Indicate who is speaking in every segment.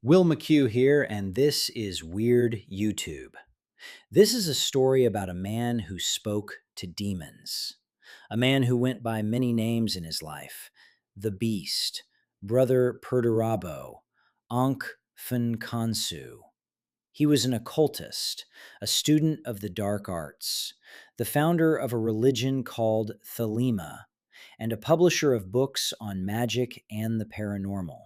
Speaker 1: Will McHugh here, and this is Weird YouTube. This is a story about a man who spoke to demons. A man who went by many names in his life: the Beast, Brother Perdurabo, Ankh Kansu. He was an occultist, a student of the dark arts, the founder of a religion called Thelema, and a publisher of books on magic and the paranormal.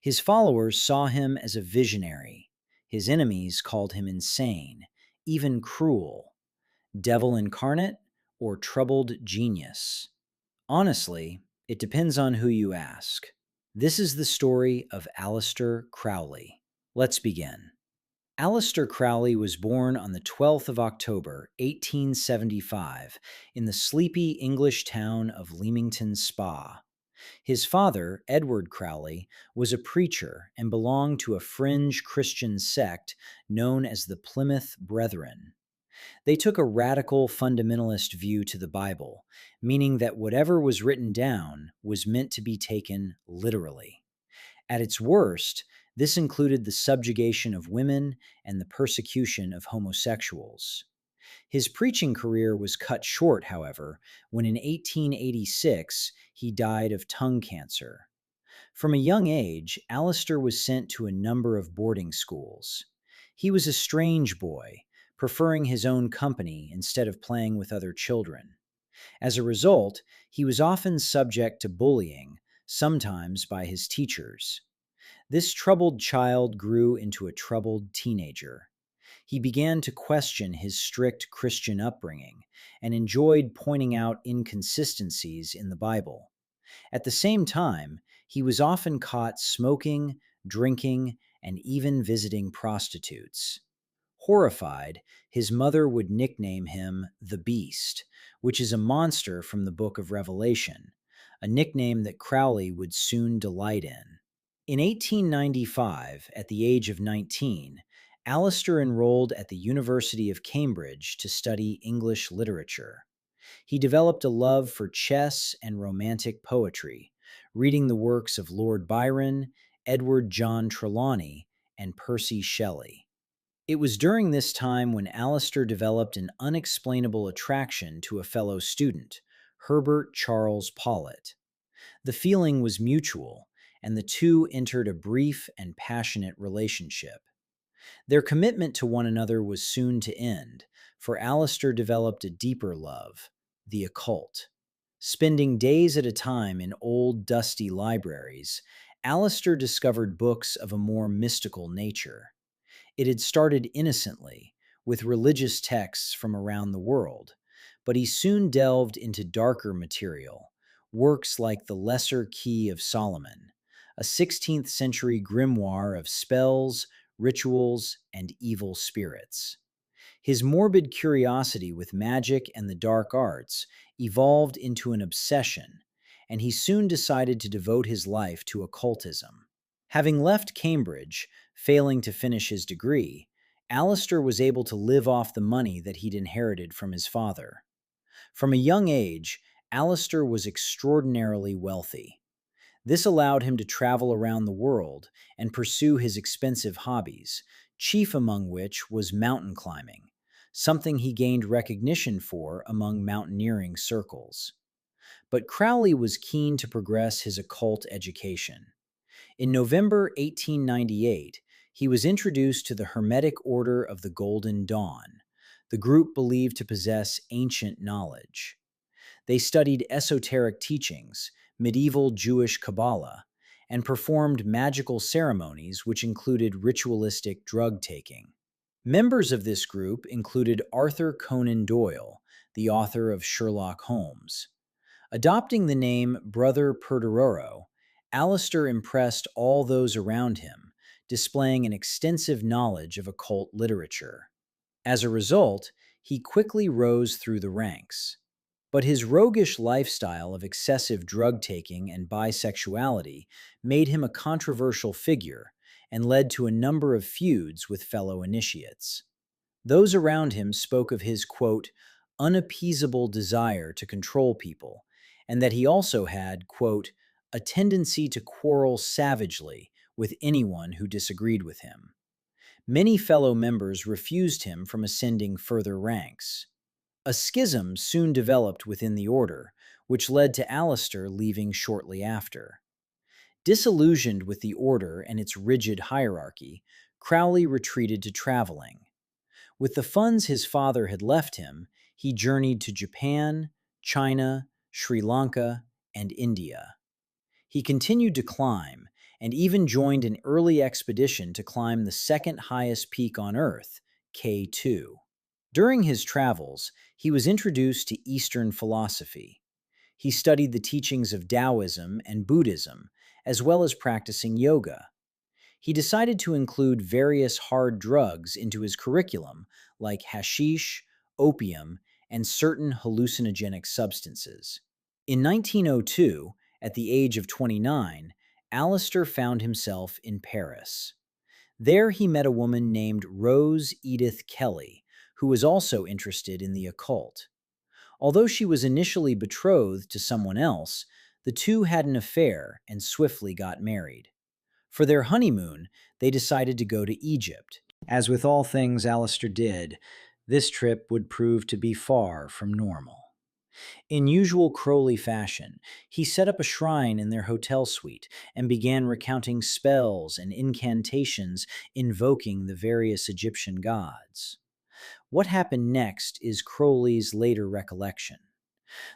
Speaker 1: His followers saw him as a visionary. His enemies called him insane, even cruel, devil incarnate, or troubled genius. Honestly, it depends on who you ask. This is the story of Aleister Crowley. Let's begin. Aleister Crowley was born on the 12th of October, 1875, in the sleepy English town of Leamington Spa. His father, Edward Crowley, was a preacher and belonged to a fringe Christian sect known as the Plymouth Brethren. They took a radical fundamentalist view to the Bible, meaning that whatever was written down was meant to be taken literally. At its worst, this included the subjugation of women and the persecution of homosexuals. His preaching career was cut short, however, when in 1886 he died of tongue cancer. From a young age, Alistair was sent to a number of boarding schools. He was a strange boy, preferring his own company instead of playing with other children. As a result, he was often subject to bullying, sometimes by his teachers. This troubled child grew into a troubled teenager. He began to question his strict Christian upbringing and enjoyed pointing out inconsistencies in the Bible. At the same time, he was often caught smoking, drinking, and even visiting prostitutes. Horrified, his mother would nickname him the Beast, which is a monster from the Book of Revelation, a nickname that Crowley would soon delight in. In 1895, at the age of 19, Alistair enrolled at the University of Cambridge to study English literature. He developed a love for chess and romantic poetry, reading the works of Lord Byron, Edward John Trelawney, and Percy Shelley. It was during this time when Alistair developed an unexplainable attraction to a fellow student, Herbert Charles Pollitt. The feeling was mutual, and the two entered a brief and passionate relationship. Their commitment to one another was soon to end, for Alistair developed a deeper love, the occult. Spending days at a time in old, dusty libraries, Alistair discovered books of a more mystical nature. It had started innocently, with religious texts from around the world, but he soon delved into darker material, works like the Lesser Key of Solomon, a 16th century grimoire of spells, rituals, and evil spirits. His morbid curiosity with magic and the dark arts evolved into an obsession, and he soon decided to devote his life to occultism. Having left Cambridge, failing to finish his degree, Alistair was able to live off the money that he'd inherited from his father. From a young age, Alistair was extraordinarily wealthy. This allowed him to travel around the world and pursue his expensive hobbies, chief among which was mountain climbing, something he gained recognition for among mountaineering circles. But Crowley was keen to progress his occult education. In November 1898, he was introduced to the Hermetic Order of the Golden Dawn, the group believed to possess ancient knowledge. They studied esoteric teachings, medieval Jewish Kabbalah, and performed magical ceremonies which included ritualistic drug taking. Members of this group included Arthur Conan Doyle, the author of Sherlock Holmes. Adopting the name Brother Perdurabo, Alistair impressed all those around him, displaying an extensive knowledge of occult literature. As a result, he quickly rose through the ranks. But his roguish lifestyle of excessive drug-taking and bisexuality made him a controversial figure and led to a number of feuds with fellow initiates. Those around him spoke of his, quote, unappeasable desire to control people, and that he also had, quote, a tendency to quarrel savagely with anyone who disagreed with him. Many fellow members refused him from ascending further ranks. A schism soon developed within the order, which led to Aleister leaving shortly after. Disillusioned with the order and its rigid hierarchy, Crowley retreated to traveling. With the funds his father had left him, he journeyed to Japan, China, Sri Lanka, and India. He continued to climb, and even joined an early expedition to climb the second highest peak on Earth, K2. During his travels, he was introduced to Eastern philosophy. He studied the teachings of Taoism and Buddhism, as well as practicing yoga. He decided to include various hard drugs into his curriculum, like hashish, opium, and certain hallucinogenic substances. In 1902, at the age of 29, Aleister found himself in Paris. There he met a woman named Rose Edith Kelly, who was also interested in the occult. Although she was initially betrothed to someone else, the two had an affair and swiftly got married. For their honeymoon, they decided to go to Egypt. As with all things Aleister did, this trip would prove to be far from normal. In usual Crowley fashion, he set up a shrine in their hotel suite and began recounting spells and incantations invoking the various Egyptian gods. What happened next is Crowley's later recollection.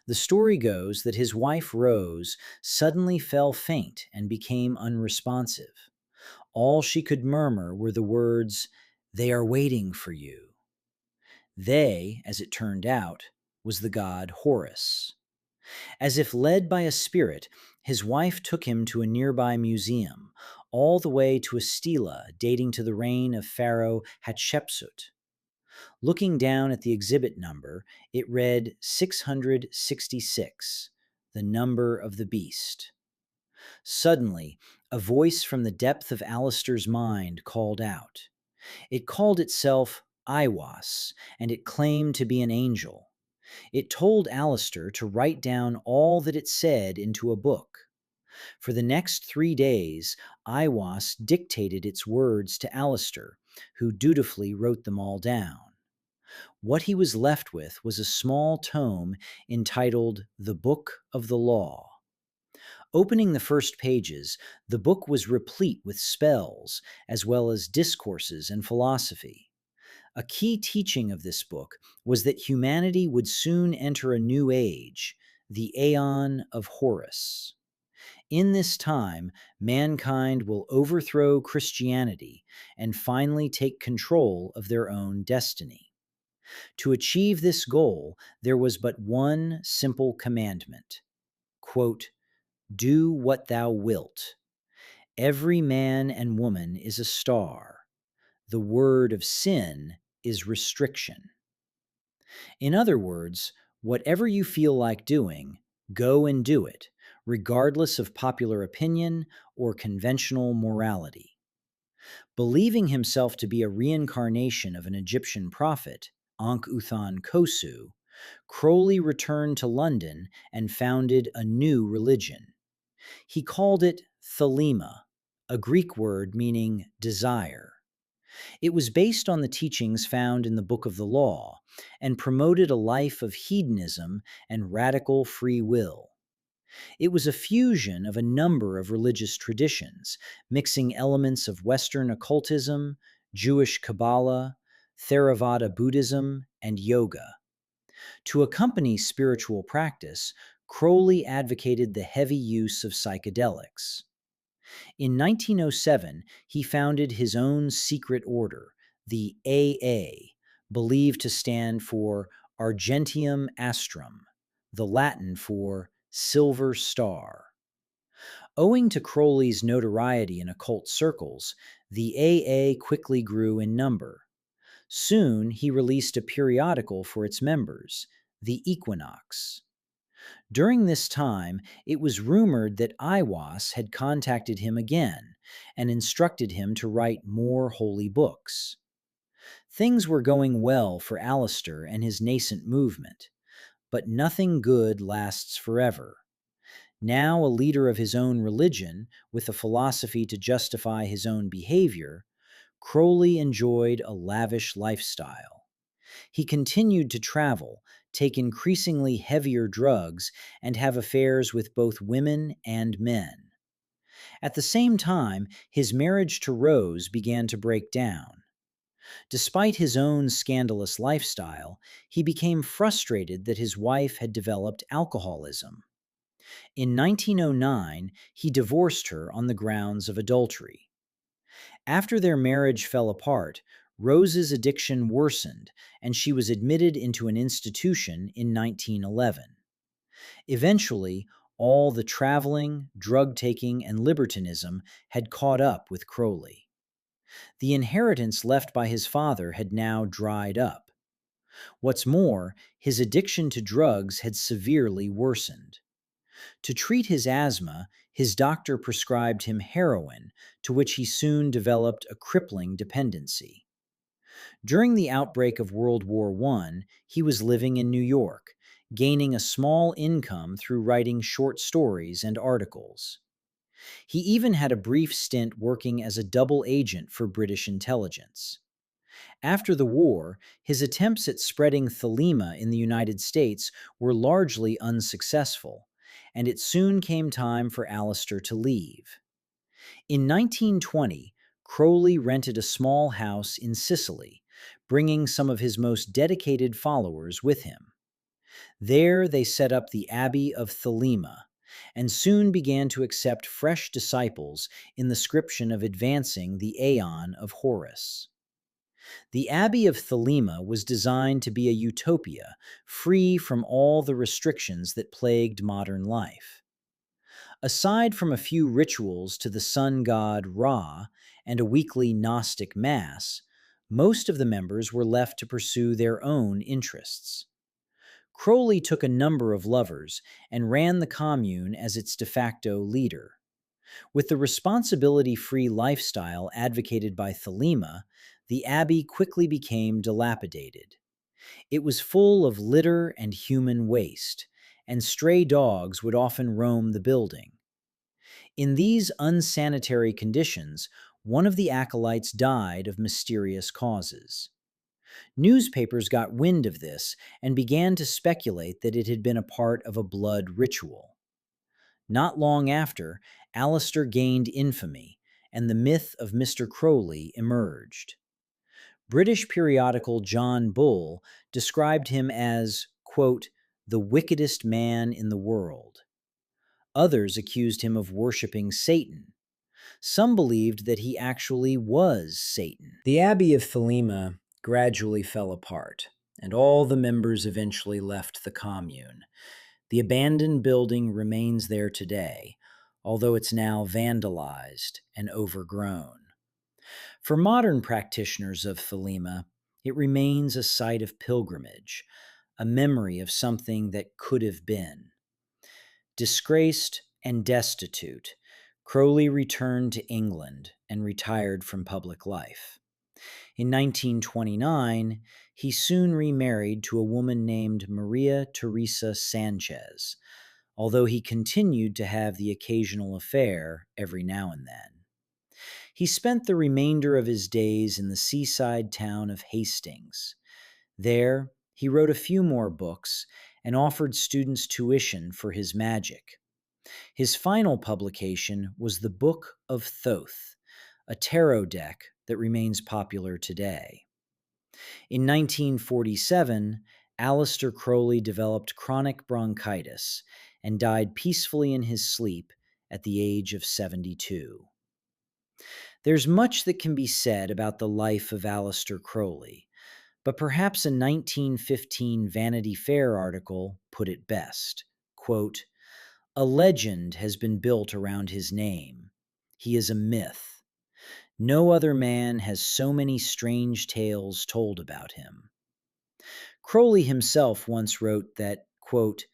Speaker 1: The story goes that his wife Rose suddenly fell faint and became unresponsive. All she could murmur were the words, "They are waiting for you." They, as it turned out, was the god Horus. As if led by a spirit, his wife took him to a nearby museum, all the way to a stela dating to the reign of Pharaoh Hatshepsut. Looking down at the exhibit number, it read 666, the number of the beast. Suddenly, a voice from the depth of Aleister's mind called out. It called itself Aiwass, and it claimed to be an angel. It told Aleister to write down all that it said into a book. For the next 3 days, Aiwass dictated its words to Aleister, who dutifully wrote them all down. What he was left with was a small tome entitled The Book of the Law. Opening the first pages, the book was replete with spells, as well as discourses and philosophy. A key teaching of this book was that humanity would soon enter a new age, the Aeon of Horus. In this time, mankind will overthrow Christianity and finally take control of their own destiny. To achieve this goal, there was but one simple commandment. Quote, "Do what thou wilt. Every man and woman is a star. The word of sin is restriction." In other words, whatever you feel like doing, go and do it, regardless of popular opinion or conventional morality. Believing himself to be a reincarnation of an Egyptian prophet, Ankh-Uthan-Kosu, Crowley returned to London and founded a new religion. He called it Thelema, a Greek word meaning desire. It was based on the teachings found in the Book of the Law and promoted a life of hedonism and radical free will. It was a fusion of a number of religious traditions, mixing elements of Western occultism, Jewish Kabbalah, Theravada Buddhism, and yoga. To accompany spiritual practice, Crowley advocated the heavy use of psychedelics. In 1907, he founded his own secret order, the AA, believed to stand for Argentium Astrum, the Latin for Silver Star. Owing to Crowley's notoriety in occult circles, the AA quickly grew in number. Soon, he released a periodical for its members, the Equinox. During this time, it was rumored that Aiwass had contacted him again and instructed him to write more holy books. Things were going well for Aleister and his nascent movement, but nothing good lasts forever. Now a leader of his own religion, with a philosophy to justify his own behavior, Crowley enjoyed a lavish lifestyle. He continued to travel, take increasingly heavier drugs, and have affairs with both women and men. At the same time, his marriage to Rose began to break down. Despite his own scandalous lifestyle, he became frustrated that his wife had developed alcoholism. In 1909, he divorced her on the grounds of adultery. After their marriage fell apart, Rose's addiction worsened, and she was admitted into an institution in 1911. Eventually, all the traveling, drug taking, and libertinism had caught up with Crowley. The inheritance left by his father had now dried up. What's more, his addiction to drugs had severely worsened. To treat his asthma, his doctor prescribed him heroin, to which he soon developed a crippling dependency. During the outbreak of World War I, he was living in New York, gaining a small income through writing short stories and articles. He even had a brief stint working as a double agent for British intelligence. After the war, his attempts at spreading Thelema in the United States were largely unsuccessful, and it soon came time for Aleister to leave. In 1920, Crowley rented a small house in Sicily, bringing some of his most dedicated followers with him. There they set up the Abbey of Thelema, and soon began to accept fresh disciples in the scription of advancing the Aeon of Horus. The Abbey of Thelema was designed to be a utopia, free from all the restrictions that plagued modern life. Aside from a few rituals to the sun god Ra and a weekly Gnostic Mass, most of the members were left to pursue their own interests. Crowley took a number of lovers and ran the commune as its de facto leader. With the responsibility-free lifestyle advocated by Thelema, the abbey quickly became dilapidated. It was full of litter and human waste, and stray dogs would often roam the building. In these unsanitary conditions, one of the acolytes died of mysterious causes. Newspapers got wind of this and began to speculate that it had been a part of a blood ritual. Not long after, Aleister gained infamy, and the myth of Mr. Crowley emerged. British periodical John Bull described him as, quote, the wickedest man in the world. Others accused him of worshipping Satan. Some believed that he actually was Satan. The Abbey of Thelema gradually fell apart, and all the members eventually left the commune. The abandoned building remains there today, although it's now vandalized and overgrown. For modern practitioners of Thelema, it remains a site of pilgrimage, a memory of something that could have been. Disgraced and destitute, Crowley returned to England and retired from public life. In 1929, he soon remarried to a woman named Maria Teresa Sanchez, although he continued to have the occasional affair every now and then. He spent the remainder of his days in the seaside town of Hastings. There, he wrote a few more books and offered students tuition for his magic. His final publication was the Book of Thoth, a tarot deck that remains popular today. In 1947, Aleister Crowley developed chronic bronchitis and died peacefully in his sleep at the age of 72. There's much that can be said about the life of Aleister Crowley, but perhaps a 1915 Vanity Fair article put it best. Quote, a legend has been built around his name. He is a myth. No other man has so many strange tales told about him. Crowley himself once wrote that, quote,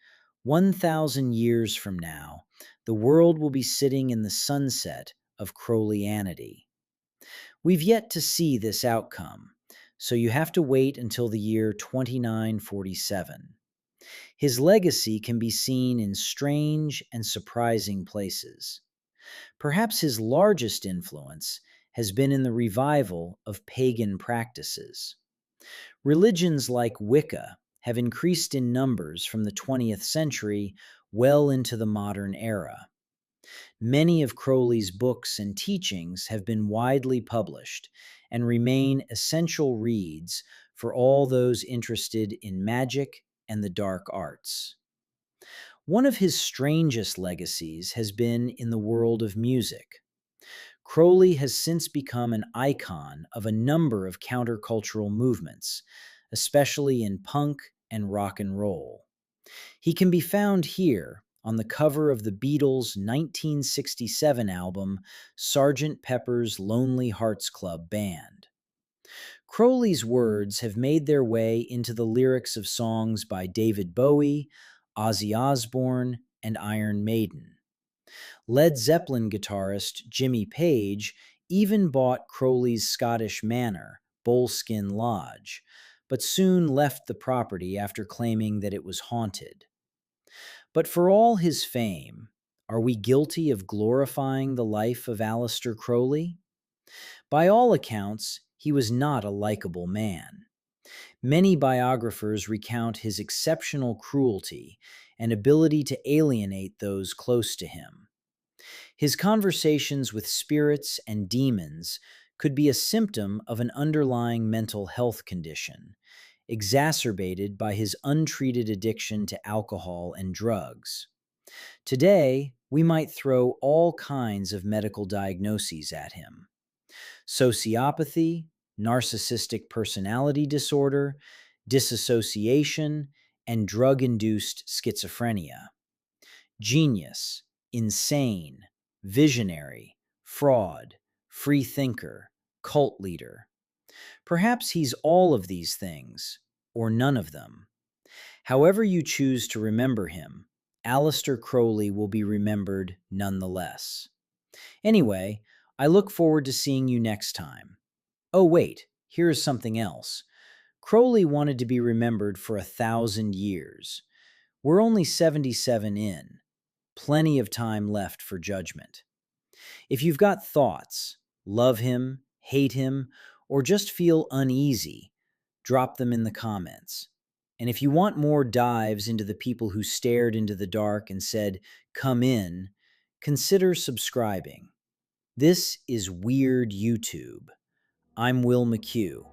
Speaker 1: 1,000 years from now, the world will be sitting in the sunset of Crowleyanity. We've yet to see this outcome, so you have to wait until the year 2947. His legacy can be seen in strange and surprising places. Perhaps his largest influence has been in the revival of pagan practices. Religions like Wicca have increased in numbers from the 20th century well into the modern era. Many of Crowley's books and teachings have been widely published and remain essential reads for all those interested in magic and the dark arts. One of his strangest legacies has been in the world of music. Crowley has since become an icon of a number of countercultural movements, especially in punk and rock and roll. He can be found here on the cover of the Beatles' 1967 album, Sgt. Pepper's Lonely Hearts Club Band. Crowley's words have made their way into the lyrics of songs by David Bowie, Ozzy Osbourne, and Iron Maiden. Led Zeppelin guitarist Jimmy Page even bought Crowley's Scottish manor, Boleskine Lodge, but soon left the property after claiming that it was haunted. But for all his fame, are we guilty of glorifying the life of Aleister Crowley? By all accounts, he was not a likable man. Many biographers recount his exceptional cruelty and ability to alienate those close to him. His conversations with spirits and demons could be a symptom of an underlying mental health condition, exacerbated by his untreated addiction to alcohol and drugs. Today, we might throw all kinds of medical diagnoses at him: sociopathy, narcissistic personality disorder, disassociation, and drug-induced schizophrenia. Genius, insane, visionary, fraud, free thinker, cult leader. Perhaps he's all of these things, or none of them. However you choose to remember him, Aleister Crowley will be remembered nonetheless. Anyway, I look forward to seeing you next time. Oh wait, here is something else. Crowley wanted to be remembered for 1,000 years. We're only 77 in. Plenty of time left for judgment. If you've got thoughts, love him, hate him, or just feel uneasy, drop them in the comments. And if you want more dives into the people who stared into the dark and said, "Come in," consider subscribing. This is Weird YouTube. I'm Will McHugh.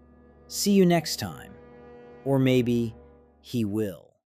Speaker 1: See you next time. Or maybe he will.